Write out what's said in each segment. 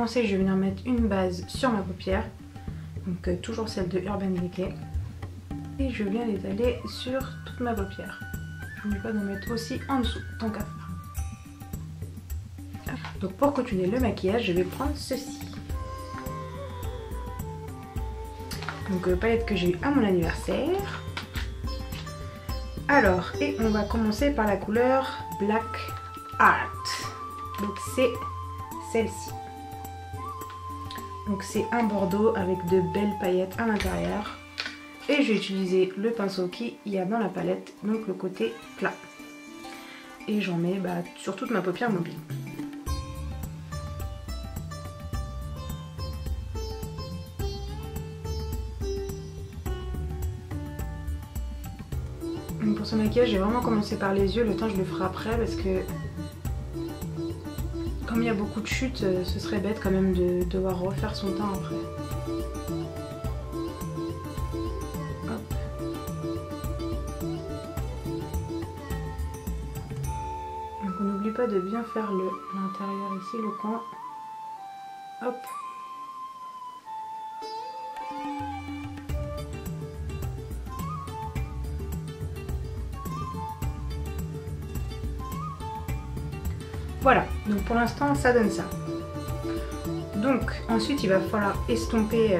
commencer, je vais venir mettre une base sur ma paupière. Donc toujours celle de Urban Decay. Et je viens l'étaler sur toute ma paupière. Je n'oublie pas d'en mettre aussi en dessous, tant qu'à faire. Donc pour continuer le maquillage, je vais prendre ceci. Donc palette que j'ai eu à mon anniversaire. Alors, et on va commencer par la couleur Black Art. Donc c'est celle-ci. Donc c'est un bordeaux avec de belles paillettes à l'intérieur. Et j'ai utilisé le pinceau qu'il y a dans la palette, donc le côté plat. Et j'en mets sur toute ma paupière mobile. Donc pour ce maquillage, j'ai vraiment commencé par les yeux. Le teint, je le ferai après parce que comme il y a beaucoup de chutes, ce serait bête quand même de devoir refaire son teint après. Hop. Donc on n'oublie pas de bien faire l'intérieur ici, le coin. Hop. Voilà, donc pour l'instant ça donne ça. Donc ensuite il va falloir estomper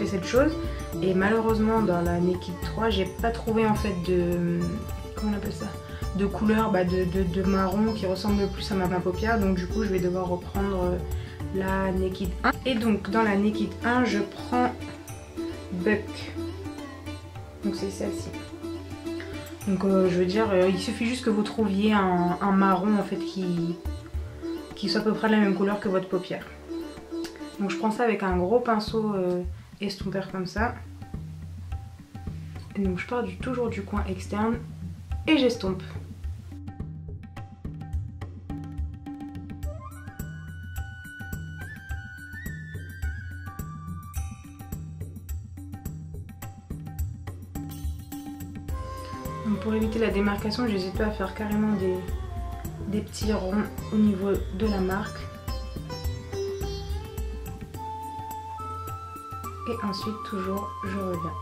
cette chose. Et malheureusement dans la Naked 3 j'ai pas trouvé en fait de... comment on appelle ça, de couleur de marron qui ressemble plus à ma paupière. Donc du coup je vais devoir reprendre la Naked 1. Et donc dans la Naked 1 je prends Buck. Donc c'est celle-ci. Donc je veux dire, il suffit juste que vous trouviez un marron en fait qui soit à peu près de la même couleur que votre paupière. Donc je prends ça avec un gros pinceau estompeur comme ça. Et donc je pars toujours du coin externe et j'estompe. Donc pour éviter la démarcation, j'hésite pas à faire carrément des petits ronds au niveau de la marque. Et ensuite toujours je reviens.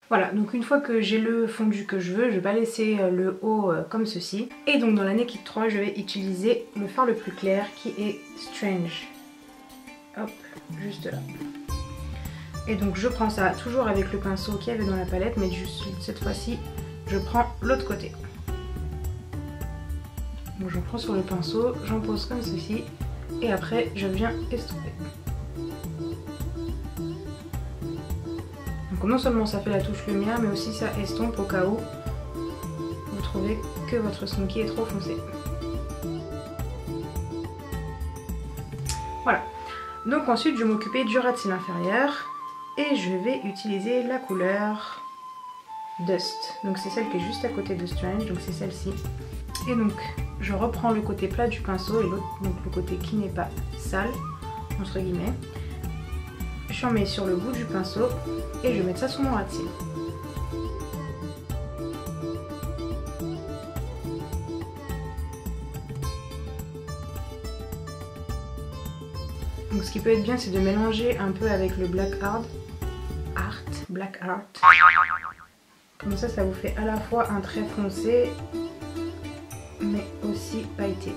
Voilà, donc une fois que j'ai le fondu que je veux, je vais pas laisser le haut comme ceci. Et donc dans la Naked 3, je vais utiliser le fard le plus clair qui est Strange. Hop, juste là. Et donc je prends ça toujours avec le pinceau qu'il y avait dans la palette, mais juste cette fois-ci je prends l'autre côté. Donc j'en prends sur le pinceau, j'en pose comme ceci et après je viens estomper. Donc non seulement ça fait la touche lumière, mais aussi ça estompe au cas où vous trouvez que votre smoky est trop foncé. Voilà. Donc ensuite je vais m'occuper du ras de cils inférieur. Et je vais utiliser la couleur Dust. Donc c'est celle qui est juste à côté de Strange, donc c'est celle-ci. Et donc je reprends le côté plat du pinceau et l'autre, donc le côté qui n'est pas sale, entre guillemets. J'en mets sur le bout du pinceau et je vais mettre ça sur mon ras de cils. Donc ce qui peut être bien, c'est de mélanger un peu avec le Black Art. Comme ça, ça vous fait à la fois un trait foncé, mais aussi pailleté.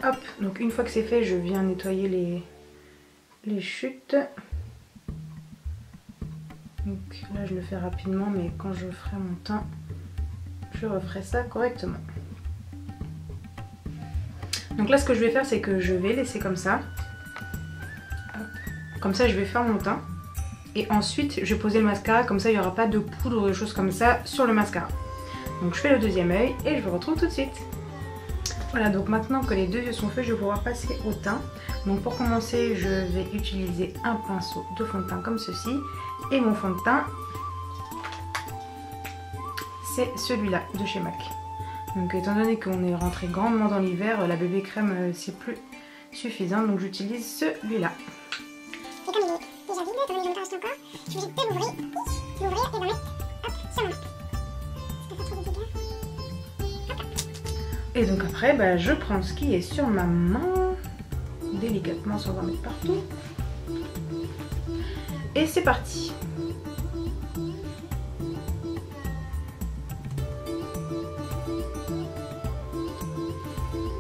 Hop, donc une fois que c'est fait, je viens nettoyer les chutes. Donc là je le fais rapidement, mais quand je ferai mon teint, je referai ça correctement. Donc là ce que je vais faire, c'est que je vais laisser comme ça. Hop. Comme ça je vais faire mon teint. Et ensuite je vais poser le mascara, comme ça il n'y aura pas de poudre ou de choses comme ça sur le mascara. Donc je fais le deuxième œil et je vous retrouve tout de suite. Voilà, donc maintenant que les deux yeux sont faits, je vais pouvoir passer au teint. Donc pour commencer, je vais utiliser un pinceau de fond de teint comme ceci. Et mon fond de teint, c'est celui-là de chez MAC. Donc étant donné qu'on est rentré grandement dans l'hiver, la bébé crème c'est plus suffisant, donc j'utilise celui-là. Et comme il est déjà vide, étant donné que je me reste encore, je suis obligée de l'ouvrir et de le mettre hop, sur ma main. C'est pas trop de dégâts. Et donc après, bah, je prends ce qui est sur ma main, délicatement sans en mettre partout. Et c'est parti.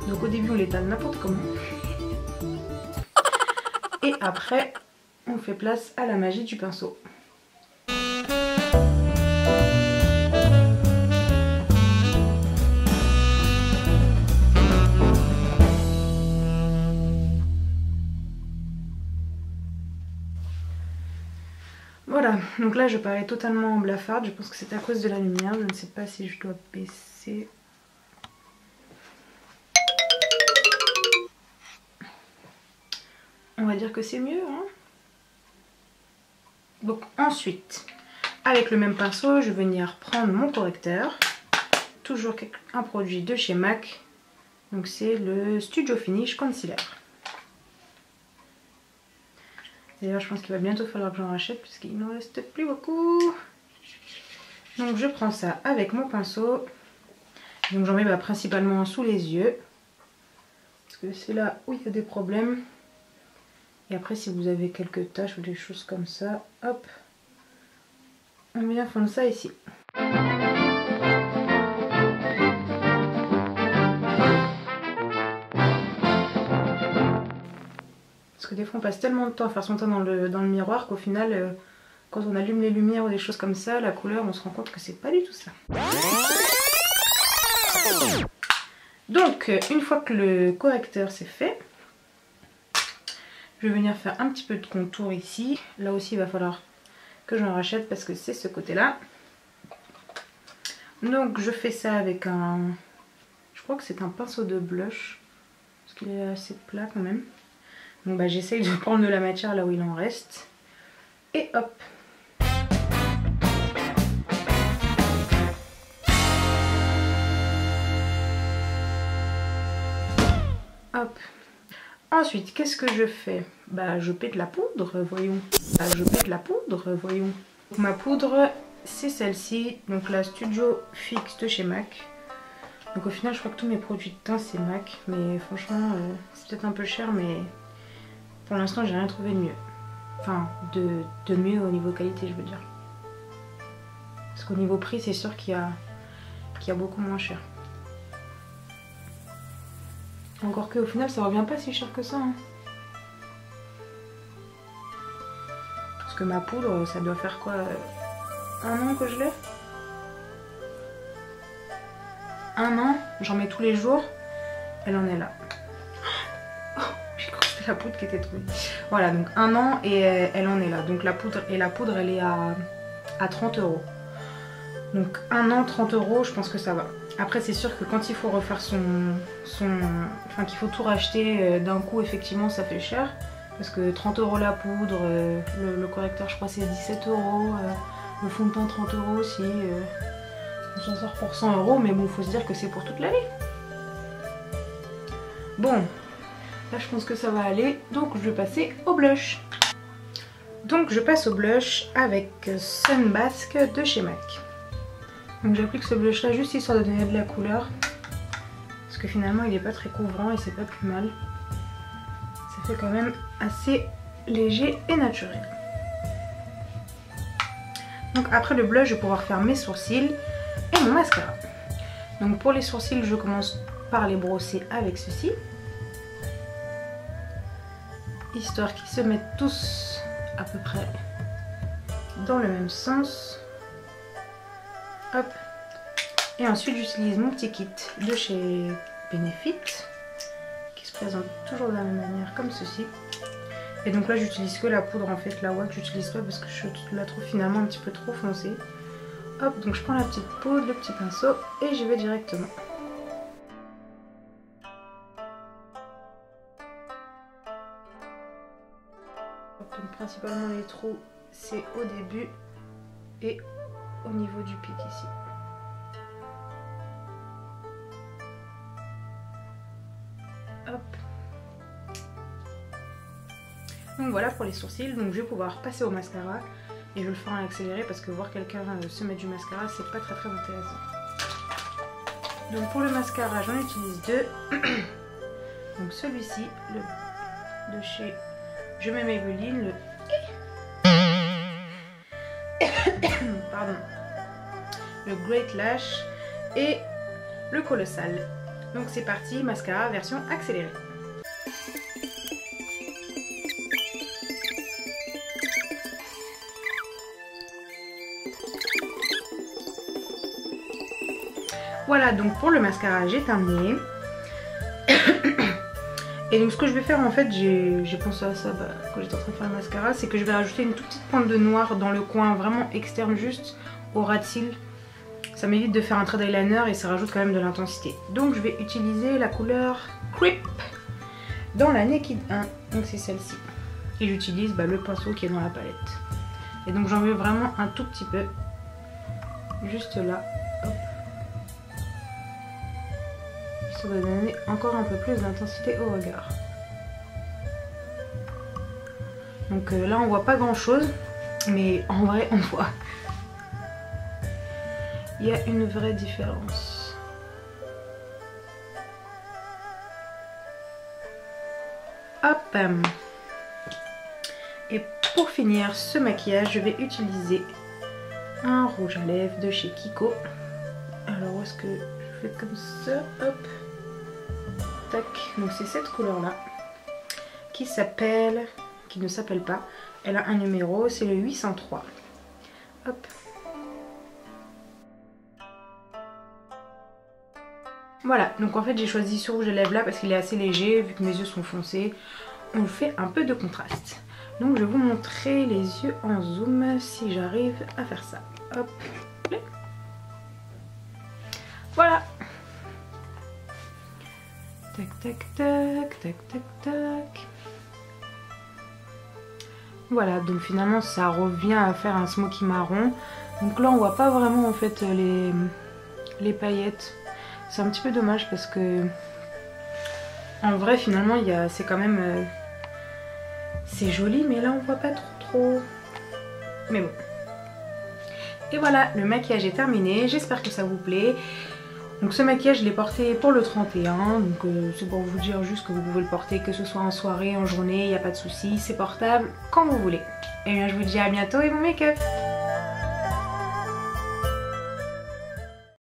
Donc au début on l'étale n'importe comment. Et après on fait place à la magie du pinceau. Voilà, donc là je parais totalement blafarde, je pense que c'est à cause de la lumière, je ne sais pas si je dois baisser. On va dire que c'est mieux, hein. Donc ensuite, avec le même pinceau, je vais venir prendre mon correcteur. Toujours un produit de chez MAC. Donc c'est le Studio Finish Concealer. D'ailleurs je pense qu'il va bientôt falloir que j'en rachète puisqu'il ne reste plus beaucoup. Donc je prends ça avec mon pinceau. Donc j'en mets principalement sous les yeux. Parce que c'est là où il y a des problèmes. Et après si vous avez quelques taches ou des choses comme ça, hop, on vient fondre ça ici. Parce que des fois on passe tellement de temps à faire son teint dans le miroir qu'au final, quand on allume les lumières ou des choses comme ça, la couleur on se rend compte que c'est pas du tout ça. Donc une fois que le correcteur c'est fait, je vais venir faire un petit peu de contour ici. Là aussi il va falloir que j'en rachète parce que c'est ce côté là. Donc je fais ça avec un... je crois que c'est un pinceau de blush. Parce qu'il est assez plat quand même. Donc bah, j'essaye de prendre de la matière là où il en reste. Et hop. Hop. Ensuite, qu'est-ce que je fais? Bah je pète la poudre, voyons. Ma poudre, c'est celle-ci. Donc la Studio Fix de chez MAC. Donc au final, je crois que tous mes produits de teint, c'est MAC. Mais franchement, c'est peut-être un peu cher, mais... pour l'instant, j'ai rien trouvé de mieux. Enfin, de mieux au niveau qualité, je veux dire. Parce qu'au niveau prix, c'est sûr qu'il y a beaucoup moins cher. Encore qu'au final, ça revient pas si cher que ça. Hein. Parce que ma poudre, ça doit faire quoi, 1 an que je l'ai? 1 an, j'en mets tous les jours. Elle en est là. La poudre qui était trouvée. Voilà, donc 1 an et elle en est là. Donc la poudre elle est à 30 €. Donc 1 an, 30 €, je pense que ça va. Après c'est sûr que quand il faut refaire enfin qu'il faut tout racheter d'un coup, effectivement ça fait cher. Parce que 30 € la poudre, le correcteur je crois c'est 17 €, le fond de teint 30 € aussi. On s'en sort pour 100 €, mais bon faut se dire que c'est pour toute l'année. Bon. Là je pense que ça va aller, donc je vais passer au blush. Donc je passe au blush avec Sunbask de chez MAC. Donc j'applique ce blush là juste histoire de donner de la couleur. Parce que finalement il n'est pas très couvrant et c'est pas plus mal. Ça fait quand même assez léger et naturel. Donc après le blush je vais pouvoir faire mes sourcils et mon mascara. Donc pour les sourcils je commence par les brosser avec ceci. Histoire qu'ils se mettent tous à peu près dans le même sens. Hop. Et ensuite j'utilise mon petit kit de chez Benefit qui se présente toujours de la même manière comme ceci. Et donc là j'utilise que la poudre en fait, la wax j'utilise pas parce que je la trouve finalement un petit peu trop foncée. Hop, donc je prends la petite poudre, le petit pinceau et j'y vais directement. Donc principalement les trous c'est au début et au niveau du pic ici. Hop. Donc voilà pour les sourcils, donc je vais pouvoir passer au mascara. Et je le ferai en accéléré parce que voir quelqu'un se mettre du mascara, c'est pas très intéressant. Donc pour le mascara, j'en utilise deux. Donc celui-ci, de chez Je mets Maybelline, pardon, le Great Lash et le Colossal. Donc c'est parti, mascara version accélérée. Voilà, donc pour le mascara, j'ai terminé. Et donc ce que je vais faire en fait, j'ai pensé à ça quand j'étais en train de faire le mascara, c'est que je vais rajouter une toute petite pointe de noir dans le coin vraiment externe, juste au ras de cils. Ça m'évite de faire un trait d'eyeliner et ça rajoute quand même de l'intensité. Donc je vais utiliser la couleur Creep dans la Naked 1, donc c'est celle-ci. Et j'utilise le pinceau qui est dans la palette. Et donc j'en veux vraiment un tout petit peu, juste là, hop. Ça va donner encore un peu plus d'intensité au regard. Donc là on voit pas grand chose, mais en vrai on voit. Il y a une vraie différence. Hop. Et pour finir ce maquillage, je vais utiliser un rouge à lèvres de chez Kiko. Alors où est-ce que je fais comme ça, hop. Tac, donc c'est cette couleur là qui ne s'appelle pas, elle a un numéro, c'est le 803. Hop. Voilà, donc en fait j'ai choisi ce rouge à lèvres là parce qu'il est assez léger, vu que mes yeux sont foncés, on fait un peu de contraste. Donc je vais vous montrer les yeux en zoom si j'arrive à faire ça. Hop. Voilà. Tac tac tac tac tac tac. Voilà, donc finalement ça revient à faire un smoky marron. Donc là on voit pas vraiment en fait les paillettes. C'est un petit peu dommage parce que en vrai finalement c'est quand même c'est joli, mais là on voit pas trop. Mais bon. Et voilà, le maquillage est terminé, j'espère que ça vous plaît. Donc ce maquillage je l'ai porté pour le 31, donc c'est pour vous dire juste que vous pouvez le porter que ce soit en soirée, en journée, il n'y a pas de souci, c'est portable quand vous voulez. Et bien je vous dis à bientôt et bon make-up.